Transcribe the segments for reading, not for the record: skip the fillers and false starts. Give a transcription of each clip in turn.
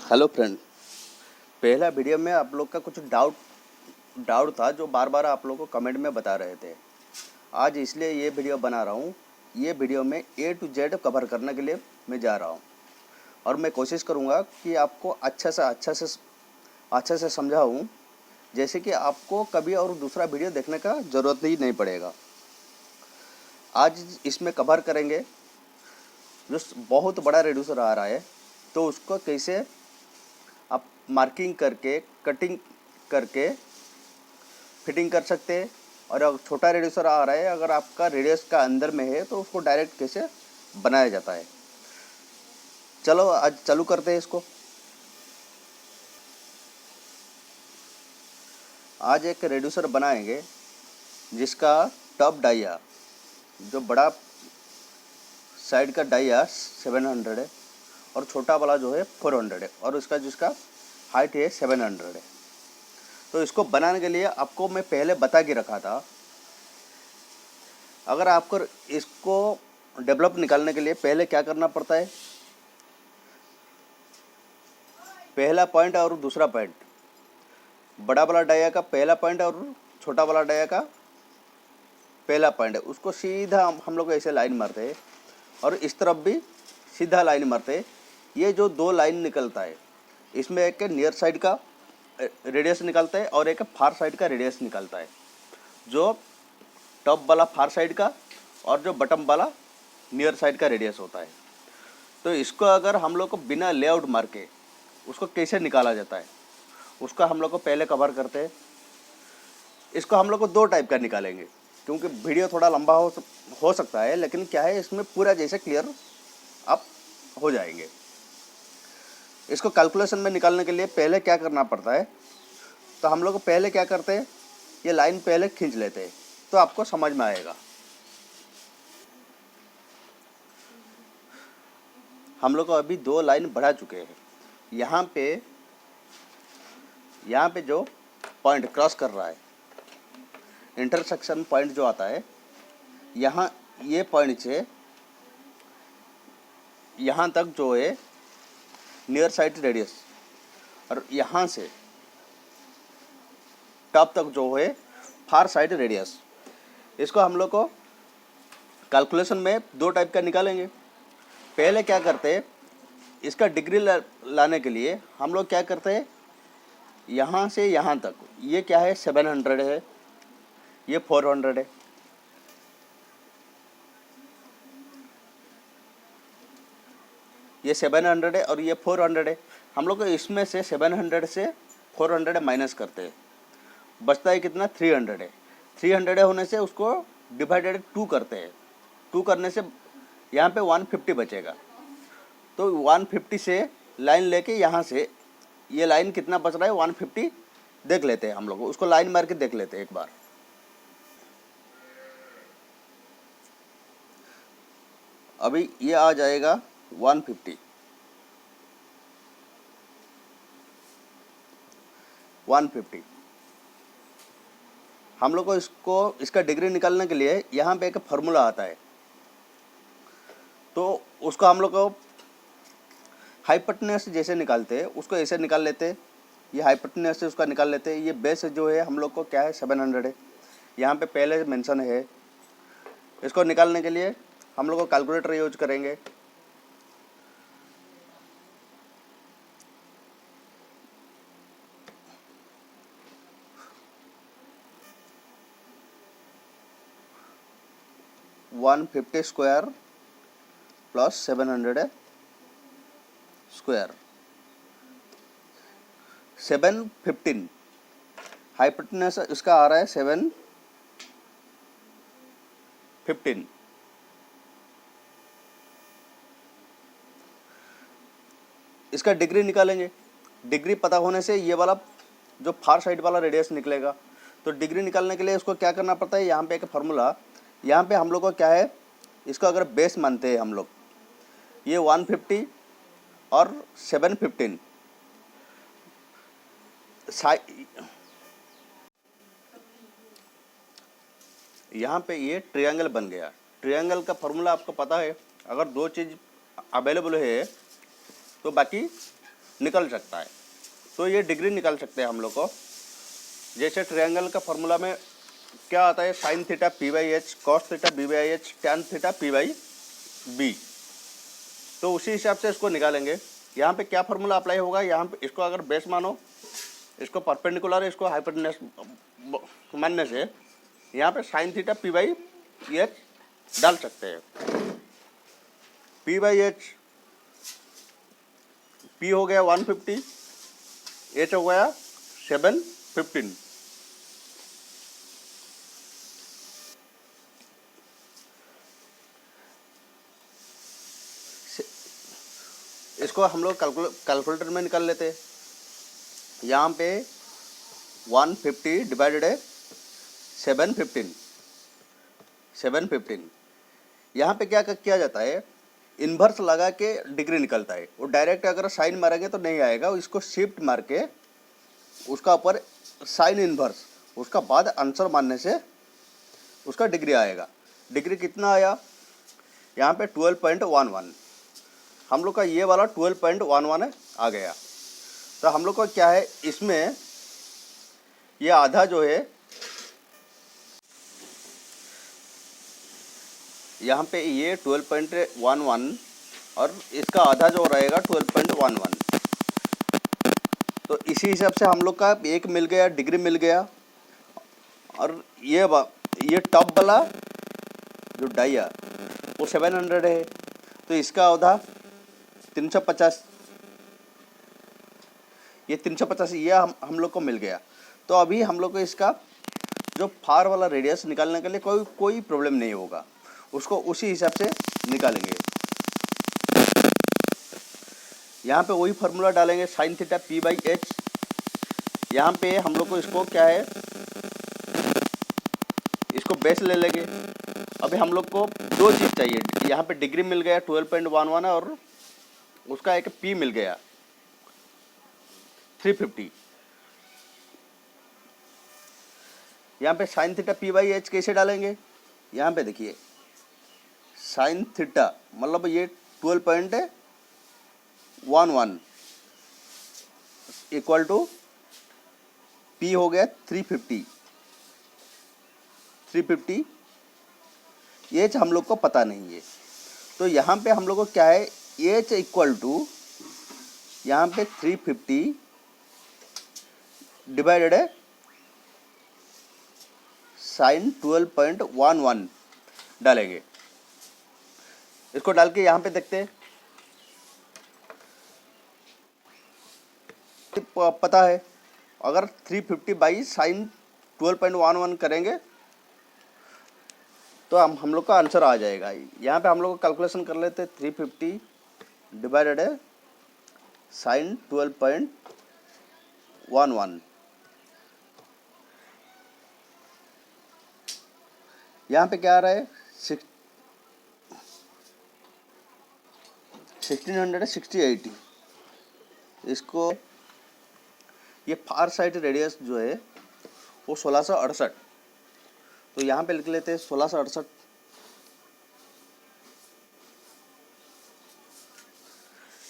Hello friend. पहला video में आप लोग का कुछ डाउट था जो बार बार आप लोग को कमेंट में बता रहे थे। आज इसलिए ये वीडियो बना रहा हूँ। ये वीडियो में A to Z कवर करने के लिए मैं जा रहा हूँ और मैं कोशिश करूँगा कि आपको अच्छे से समझाऊँ, जैसे कि आपको कभी और दूसरा वीडियो देखने का ज़रूरत ही नहीं पड़ेगा। आज इसमें कवर करेंगे जो बहुत बड़ा रेड्यूसर आ रहा है, तो उसको कैसे आप मार्किंग करके, कटिंग करके फिटिंग कर सकते हैं। और अगर छोटा रेडियसर आ रहा है, अगर आपका रेडियस का अंदर में है, तो उसको डायरेक्ट कैसे बनाया जाता है। चलो आज चालू करते हैं इसको। आज एक रेड्यूसर बनाएंगे जिसका टॉप डाइया, जो बड़ा साइड का डाइया 700 है और छोटा वाला जो है 400 है, और उसका जिसका हाइट है 700 है। तो इसको बनाने के लिए आपको मैं पहले बता के रखा था, अगर आपको इसको डेवलप निकालने के लिए पहले क्या करना पड़ता है। पहला पॉइंट और दूसरा पॉइंट, बड़ा वाला डाया का पहला पॉइंट और छोटा वाला डाया का पहला पॉइंट है, उसको सीधा हम लोग ऐसे लाइन मारते हैं और इस तरफ भी सीधा लाइन मारते हैं। ये जो दो लाइन निकलता है, इसमें एक नियर साइड का रेडियस निकलता है और एक फार साइड का रेडियस निकलता है, जो टॉप वाला फार साइड का और जो बटम वाला नियर साइड का रेडियस होता है। तो इसको अगर हम लोग को बिना लेआउट मार के उसको कैसे निकाला जाता है, उसका हम लोग को पहले कवर करते हैं। इसको हम लोग को दो टाइप का निकालेंगे, क्योंकि वीडियो थोड़ा लंबा हो सकता है, लेकिन क्या है, इसमें पूरा जैसे क्लियर आप हो जाएंगे। इसको कैलकुलेशन में निकालने के लिए पहले क्या करना पड़ता है, तो हम लोग को पहले क्या करते हैं, ये लाइन पहले खींच लेते हैं, तो आपको समझ में आएगा। हम लोग को अभी दो लाइन बढ़ा चुके हैं। यहाँ पे जो पॉइंट क्रॉस कर रहा है, इंटरसेक्शन पॉइंट जो आता है, यहाँ ये पॉइंट से यहाँ तक जो है नियर साइड रेडियस, और यहाँ से टॉप तक जो है फार साइड रेडियस। इसको हम लोग को कैलकुलेशन में दो टाइप का निकालेंगे। पहले क्या करते हैं, इसका डिग्री लाने के लिए हम लोग क्या करते हैं, यहाँ से यहाँ तक ये क्या है 700 है, ये 400 है। ये 700 है और ये 400 है। हम लोग इसमें से 700 से 400 माइनस करते हैं, बचता है कितना, 300 है। 300 होने से उसको डिवाइडेड 2 करते हैं। 2 करने से यहाँ पे 150 बचेगा। तो 150 से लाइन लेके यहाँ से ये लाइन कितना बच रहा है 150 देख लेते हैं। हम लोग उसको लाइन मार के देख लेते हैं एक बार। अभी ये आ जाएगा 150। हम लोग को इसका डिग्री निकालने के लिए यहाँ पे एक फार्मूला आता है, तो उसको हम लोग को हाइपोटेन्यूज जैसे निकालते हैं, उसको ऐसे निकाल लेते हैं। ये हाइपोटेन्यूज से उसका निकाल लेते हैं। ये बेस जो है हम लोग को क्या है 700 है, यहाँ पे पहले मेंशन है। इसको निकालने के लिए हम लोग को कैलकुलेटर यूज करेंगे। $150 स्क्वायर प्लस 700 स्क्वायर, 715। हाइपोटेन्यूज इसका आ रहा है 715। इसका डिग्री निकालेंगे। डिग्री पता होने से ये वाला जो फार साइड वाला रेडियस निकलेगा। तो डिग्री निकालने के लिए उसको क्या करना पड़ता है, यहाँ पे एक फार्मूला, यहाँ पे हम लोग को क्या है, इसको अगर बेस मानते हैं हम लोग, ये 150 और 715 यहाँ पे ये ट्रायंगल बन गया। ट्रायंगल का फार्मूला आपको पता है, अगर दो चीज़ अवेलेबल है तो बाकी निकल सकता है। तो ये डिग्री निकाल सकते हैं हम लोग को। जैसे ट्रायंगल का फॉर्मूला में क्या आता है, sine theta P by H, cos theta B by H, tan theta P by B. तो उसी हिसाब से इसको निकालेंगे। यहाँ पे क्या फार्मूला अप्लाई होगा, यहाँ पे इसको अगर बेस मानो, इसको परपेंडिकुलर, इसको हाइपोटेनस मानने से यहाँ पे sign theta P by H डाल सकते हैं। पी बाई एच, पी हो गया 150, एच हो गया 715। इसको हम लोग कैलकुलेटर में निकाल लेते हैं। यहाँ पे 150 डिवाइडेड है 715। यहाँ पे क्या किया जाता है, इन्वर्स लगा के डिग्री निकलता है। वो डायरेक्ट अगर साइन मारेंगे तो नहीं आएगा, इसको शिफ्ट मार के उसका ऊपर साइन इन्वर्स, उसका बाद आंसर मानने से उसका डिग्री आएगा। डिग्री कितना आया, यहाँ पे 12.11। हम लोग का ये वाला 12.11 आ गया। तो हम लोग को क्या है, इसमें ये आधा जो है, यहाँ पे ये 12.11 और इसका आधा जो रहेगा 12.11। तो इसी हिसाब से हम लोग का एक मिल गया, डिग्री मिल गया। और ये टॉप वाला जो डाइया वो 700 है, तो इसका आधा 350, ये 350 ये हम लोग को मिल गया। तो अभी हम लोग को इसका जो फार वाला रेडियस निकालने के लिए कोई प्रॉब्लम नहीं होगा, उसको उसी हिसाब से निकालेंगे। यहाँ पे वही फार्मूला डालेंगे, sign theta P by H. यहाँ पे हम लोग को इसको क्या है, इसको बेस ले लेंगे। अभी हम लोग को दो चीज़ चाहिए, यहाँ पे डिग्री मिल गया 12.11 और उसका एक पी मिल गया 350। यहाँ पे sign theta P by H कैसे डालेंगे, यहाँ पे देखिए साइन थीटा मतलब ये 12.11 इक्वल टू पी हो गया 350। एच हम लोग को पता नहीं है, तो यहाँ पे हम लोग को क्या है, एच इक्वल टू यहाँ पे 350 डिवाइडेड है साइन 12.11 डालेंगे। इसको डाल के यहाँ पे देखते हैं, पता है अगर 350 बाई साइन 12.11 करेंगे तो हम लोग का आंसर आ जाएगा। यहाँ पे हम लोग कैलकुलेशन कर लेते हैं, 350 डिवाइडेड है साइन 12.11। यहाँ पे क्या आ रहा है, 1660। इसको ये फार साइड रेडियस जो है वो 1668, तो यहाँ पे लिख लेते हैं 1668।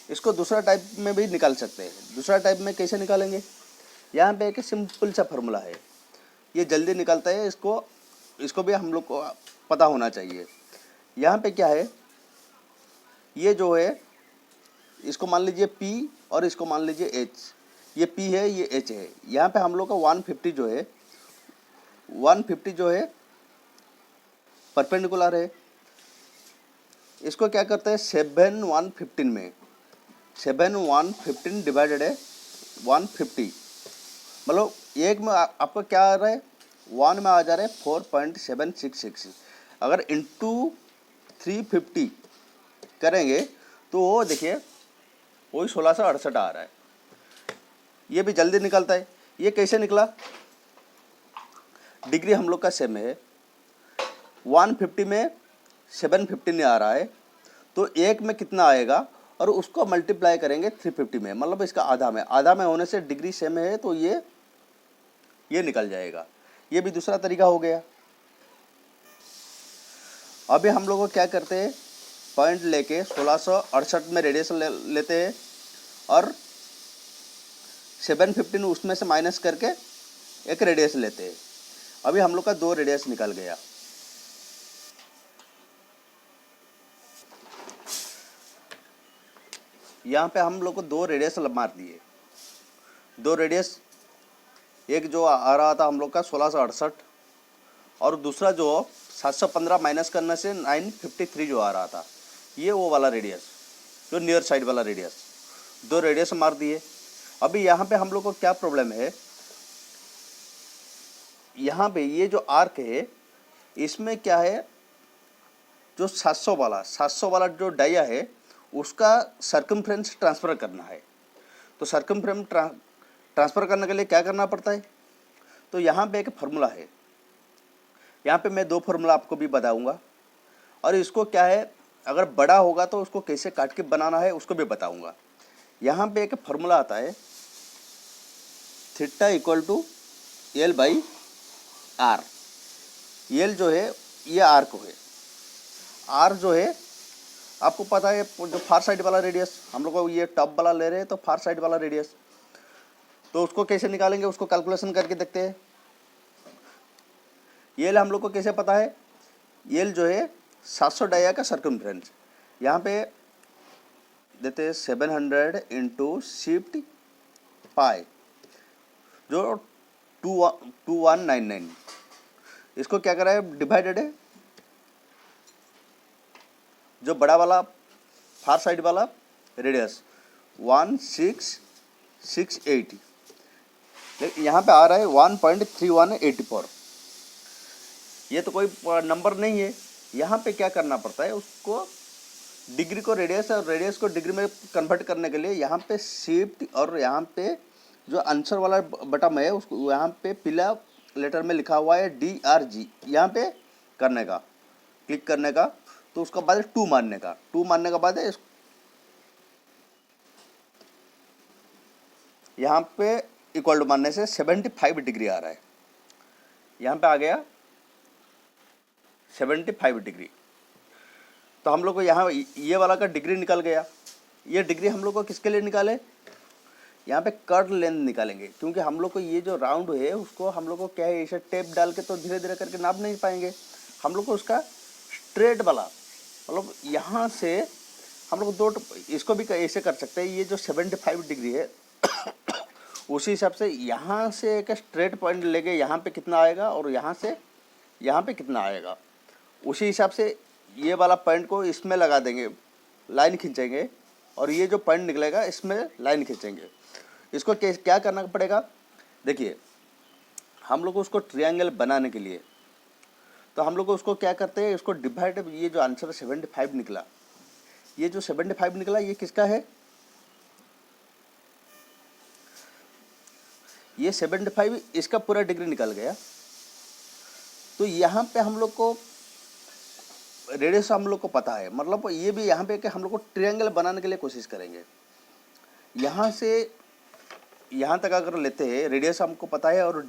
इसको दूसरा टाइप में भी निकाल सकते हैं। दूसरा टाइप में कैसे निकालेंगे, यहाँ पे एक सिंपल सा फार्मूला है, ये जल्दी निकलता है, इसको भी हम लोग को पता होना चाहिए। यहाँ पे क्या है, ये जो है इसको मान लीजिए P और इसको मान लीजिए H। ये P है, ये H है। यहाँ पे हम लोग का 150 जो है परपेंडिकुलर है। इसको क्या करते हैं, 7 115 डिवाइडेड है 150, मतलब एक में आपका क्या आ रहा है, 1 में आ जा रहा है 4.766। अगर इंटू 350 करेंगे तो वो देखिए वही 1668 आ रहा है। ये भी जल्दी निकलता है। ये कैसे निकला, डिग्री हम लोग का सेम है, 150 में 715 आ रहा है, तो एक में कितना आएगा और उसको मल्टीप्लाई करेंगे 350 में, मतलब इसका आधा में होने से डिग्री सेम है, तो ये निकल जाएगा। ये भी दूसरा तरीका हो गया। अभी हम लोग क्या करते हैं, पॉइंट लेके 1668 में रेडियस लेते हैं और 715 उसमें से माइनस करके एक रेडियस लेते हैं। अभी हम लोग का 2 रेडियस निकल गया। यहाँ पे हम लोग को 2 रेडियस मार दिए। 2 रेडियस, एक जो आ रहा था हम लोग का 1668 और दूसरा जो 715 माइनस करने से 953 जो आ रहा था, ये वो वाला रेडियस जो नियर साइड वाला रेडियस। 2 रेडियस मार दिए। अभी यहाँ पे हम लोग को क्या प्रॉब्लम है, यहाँ पे ये जो आर्क है इसमें क्या है, जो 700 वाला जो डाया है उसका सर्कमफ्रेंस ट्रांसफ़र करना है। तो सर्कमफ्रेंस ट्रांसफ़र करने के लिए क्या करना पड़ता है, तो यहाँ पे एक फार्मूला है। यहाँ पे मैं 2 फार्मूला आपको भी बताऊँगा और इसको क्या है, अगर बड़ा होगा तो उसको कैसे काट के बनाना है उसको भी बताऊँगा। यहाँ पे एक फार्मूला आता है theta equal to L by R. L जो है ये आर को है, आर जो है आपको पता है जो फार साइड वाला रेडियस, हम लोग को ये टॉप वाला ले रहे हैं तो फार साइड वाला रेडियस, तो उसको कैसे निकालेंगे उसको कैलकुलेशन करके देखते हैं। एल हम लोग को कैसे पता है, एल जो है 700 डाया का सर्कमफ्रेंस, यहाँ पे देते हैं 700 इंटू शिफ्ट पाई जो 2199, इसको क्या करा है डिवाइडेड है जो बड़ा वाला फार साइड वाला रेडियस 1680, लेकिन यहाँ पे आ रहा है 1.3184। ये तो कोई नंबर नहीं है। यहाँ पे क्या करना पड़ता है, उसको डिग्री को रेडियस और रेडियस को डिग्री में कन्वर्ट करने के लिए यहाँ पे शिफ्ट और यहाँ पे जो आंसर वाला बटन है उसको यहाँ पे पीला लेटर में लिखा हुआ है DRG, यहाँ पे करने का, क्लिक करने का, तो उसका बाद 2 मारने का, 2 मारने का बाद यहाँ पे इक्वल टू मारने से 75 डिग्री आ रहा है। यहाँ पे आ गया 75 डिग्री। तो हम लोग को यहाँ ये वाला का डिग्री निकल गया। ये डिग्री हम लोग को किसके लिए निकाले, यहाँ पे कर्व लेंथ निकालेंगे, क्योंकि हम लोग को ये जो राउंड है उसको हम लोग को क्या है ऐसे टेप डाल के तो धीरे धीरे करके नाप नहीं पाएंगे। हम लोग को उसका स्ट्रेट वाला मतलब यहाँ से हम लोग 2 इसको भी ऐसे कर सकते हैं। ये जो 75 डिग्री है उसी हिसाब से यहाँ से एक स्ट्रेट पॉइंट लेके यहाँ पे कितना आएगा और यहाँ से यहाँ पे कितना आएगा, उसी हिसाब से ये वाला पॉइंट को इसमें लगा देंगे, लाइन खींचेंगे और ये जो पॉइंट निकलेगा इसमें लाइन खींचेंगे। इसको क्या करना पड़ेगा, देखिए हम लोग को उसको ट्रायंगल बनाने के लिए तो हम लोग को उसको क्या करते हैं, इसको डिवाइड, ये जो आंसर 75 निकला, ये जो 75 निकला ये किसका है, ये 75 इसका पूरा डिग्री निकल गया। तो यहाँ पे हम लोग को रेडियस हम लोग को पता है, मतलब ये भी यहाँ पे कि हम लोग को ट्रायंगल बनाने के लिए कोशिश करेंगे। यहाँ से यहाँ तक अगर लेते हैं रेडियस हमको पता है और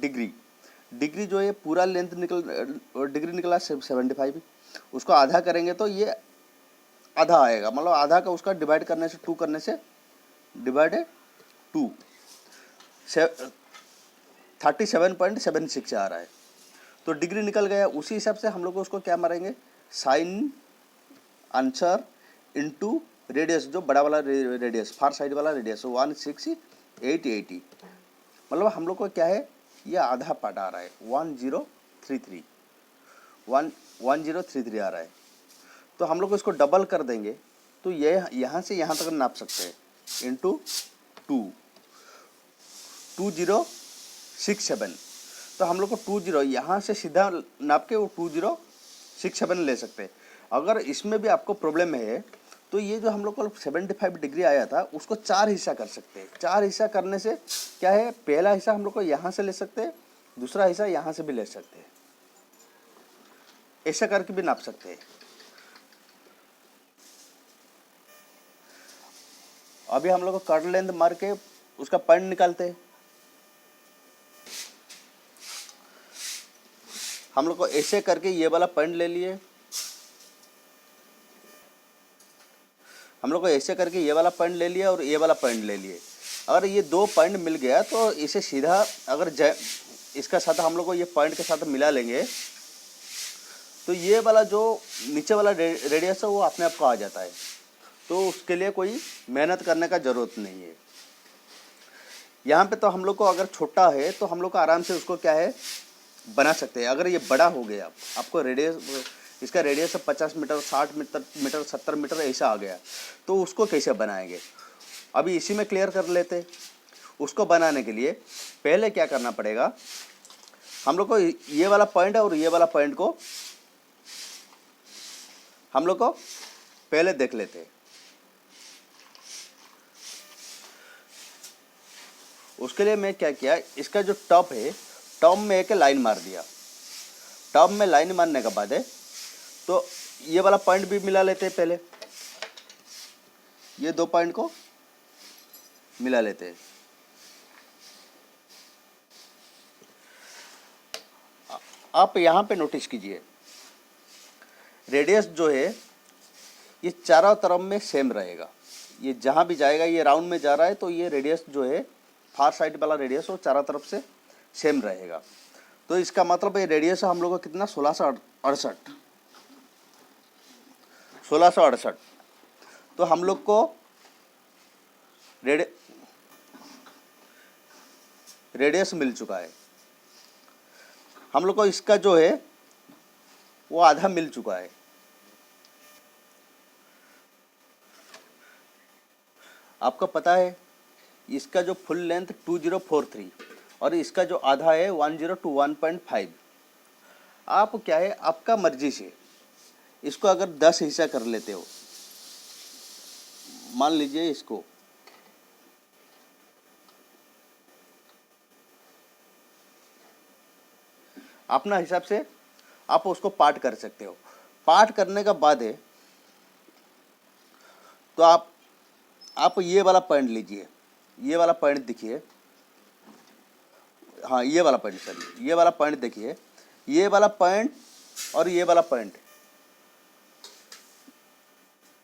डिग्री जो है पूरा लेंथ डिग्री निकला 75, उसको आधा करेंगे तो ये आधा आएगा, मतलब आधा का उसका डिवाइड करने से 2 करने से डिवाइडेड 2 37.76 आ रहा है। तो डिग्री निकल गया। उसी हिसाब से हम लोग को उसको क्या मारेंगे, साइन आंसर इनटू रेडियस, जो बड़ा वाला रेडियस फार साइड वाला रेडियस 16880, मतलब हम लोग को क्या है ये आधा पार्ट आ रहा है 1033 आ रहा है। तो हम लोग को इसको डबल कर देंगे तो ये यहाँ से यहाँ तक नाप सकते हैं इंटू 2067। तो हम लोग को 20 यहाँ से सीधा नाप के वो 2067 ले सकते हैं। अगर इसमें भी आपको प्रॉब्लम है तो ये जो हम लोग को 75 डिग्री आया था उसको 4 हिस्सा कर सकते हैं। 4 हिस्सा करने से क्या है, पहला हिस्सा हम लोग को यहाँ से ले सकते हैं, दूसरा हिस्सा यहाँ से भी ले सकते हैं, ऐसा करके भी नाप सकते हैं। अभी हम लोग को कर्व लेंथ मार के उसका पॉइंट निकालते हैं। हम लोग को ऐसे करके ये वाला पॉइंट ले लिए, हम लोग को ऐसे करके ये वाला पॉइंट ले लिया और ये वाला पॉइंट ले लिए। अगर ये दो पॉइंट मिल गया तो इसे सीधा अगर इसका साथ हम लोग को ये पॉइंट के साथ मिला लेंगे तो ये वाला जो नीचे वाला रेडियस है वो अपने आप को आ जाता है। तो उसके लिए कोई मेहनत करने का ज़रूरत नहीं है। यहाँ पे तो हम लोग को अगर छोटा है तो हम लोग को आराम से उसको क्या है बना सकते हैं। अगर ये बड़ा हो गया, आपको रेडियस, इसका रेडियस 50 मीटर, 60 मीटर, 70 मीटर ऐसा आ गया, तो उसको कैसे बनाएंगे अभी इसी में क्लियर कर लेते। उसको बनाने के लिए पहले क्या करना पड़ेगा, हम लोग को ये वाला पॉइंट और ये वाला पॉइंट को हम लोग को पहले देख लेते हैं। उसके लिए मैं क्या किया, इसका जो टॉप है, टॉप में एक लाइन मार दिया। टॉप में लाइन मारने के बाद है तो ये वाला पॉइंट भी मिला लेते हैं। पहले ये दो पॉइंट को मिला लेते हैं। आप यहाँ पे नोटिस कीजिए, रेडियस जो है ये चारों तरफ में सेम रहेगा। ये जहाँ भी जाएगा, ये राउंड में जा रहा है तो ये रेडियस जो है फार साइड वाला रेडियस वो चारों तरफ से सेम रहेगा। तो इसका मतलब ये रेडियस हम लोग को कितना 1668। तो हम लोग को रेडियस मिल चुका है। हम लोग को इसका जो है वो आधा मिल चुका है। आपको पता है इसका जो फुल लेंथ 2043 और इसका जो आधा है 1021.5। आप क्या है, आपका मर्जी से इसको अगर 10 हिस्सा कर लेते हो, मान लीजिए इसको अपना हिसाब से आप उसको पार्ट कर सकते हो। पार्ट करने का बाद है तो आप ये वाला पॉइंट लीजिए, ये वाला पॉइंट देखिए, हाँ ये वाला पॉइंट, सॉरी ये वाला पॉइंट देखिए, ये वाला पॉइंट और ये वाला पॉइंट,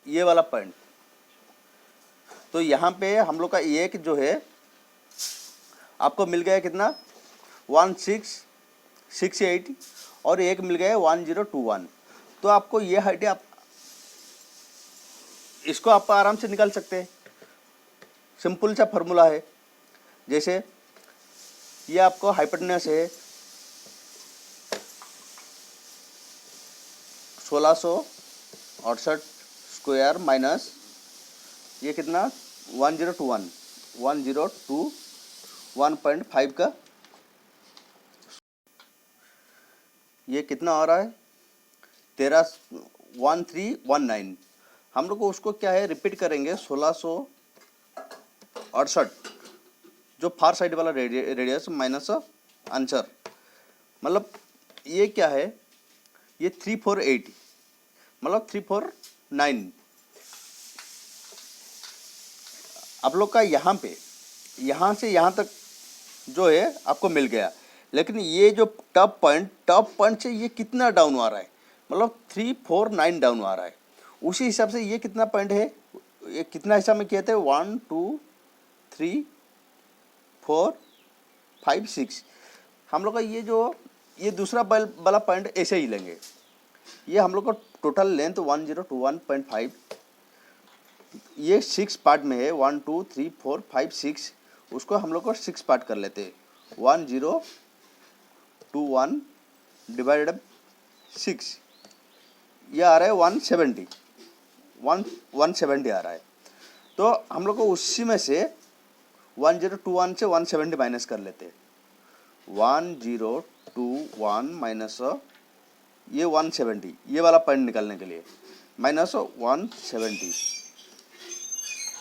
ये वाला पॉइंट। तो यहाँ पे हम लोग का एक जो है आपको मिल गया कितना 1668 और एक मिल गया 1021। तो आपको ये हाइट आप इसको आप आराम से निकाल सकते हैं। सिंपल सा फॉर्मूला है। जैसे ये आपको हाइपोटेनस है 1668 स्क्वायर माइनस ये कितना 1021 का ये कितना आ रहा है 1319। हम लोग को उसको क्या है रिपीट करेंगे 1668 जो फार साइड वाला रेडियस माइनस आंसर, मतलब ये क्या है ये 348 मतलब 349। आप लोग का यहाँ पे यहाँ से यहाँ तक जो है आपको मिल गया, लेकिन ये जो टॉप पॉइंट से ये कितना डाउन आ रहा है, मतलब 349 डाउन आ रहा है। उसी हिसाब से ये कितना पॉइंट है, ये कितना हिस्सा में किए थे 1 2 3 4 5 6। हम लोग का ये जो ये दूसरा वाला पॉइंट ऐसे ही लेंगे। ये हम लोग का टोटल लेंथ 1021.5, ये 6 पार्ट में है 1 2 3 4 5 6। उसको हम लोग को 6 पार्ट कर लेते हैं। 1021 डिवाइडेड 6 ये आ रहा है 170 आ रहा है। तो हम लोग को उसी में से 1021 से 170 माइनस कर लेते हैं। 1021 माइनस ये 170 ये वाला पॉइंट निकालने के लिए माइनस 170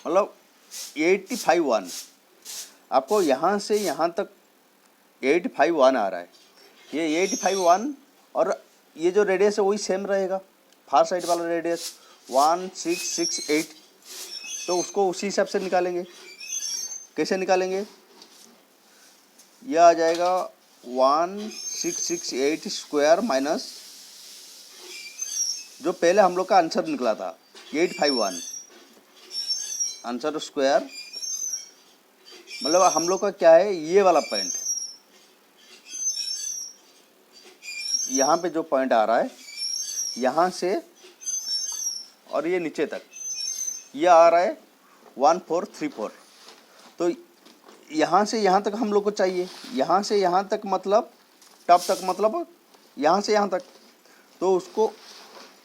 मतलब 851। आपको यहाँ से यहाँ तक 851 आ रहा है। ये 851 और ये जो रेडियस है वही सेम रहेगा, फार साइड वाला रेडियस 1668। तो उसको उसी हिसाब से निकालेंगे। कैसे निकालेंगे, यह आ जाएगा 1668 स्क्वायर माइनस जो पहले हम लोग का आंसर निकला था 851 आंसर स्क्वायर मतलब हम लोग का क्या है, ये वाला पॉइंट, यहाँ पे जो पॉइंट आ रहा है यहाँ से और ये नीचे तक, ये आ रहा है 1434। तो यहाँ से यहाँ तक हम लोग को चाहिए, यहाँ से यहाँ तक मतलब टॉप तक, मतलब यहाँ से यहाँ तक। तो उसको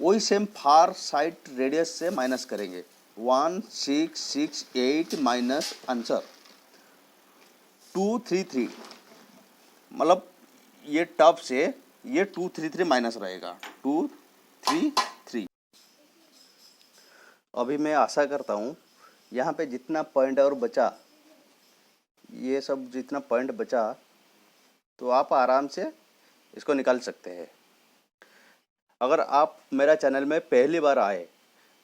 वही सेम फार साइड रेडियस से माइनस करेंगे। 1668 माइनस आंसर 233, मतलब ये टॉप से ये 233 माइनस रहेगा 233। अभी मैं आशा करता हूँ यहाँ पे जितना पॉइंट और बचा, ये सब जितना पॉइंट बचा, तो आप आराम से इसको निकाल सकते हैं। अगर आप मेरा चैनल में पहली बार आए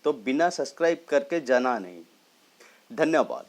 तो बिना सब्सक्राइब करके जाना नहीं। धन्यवाद।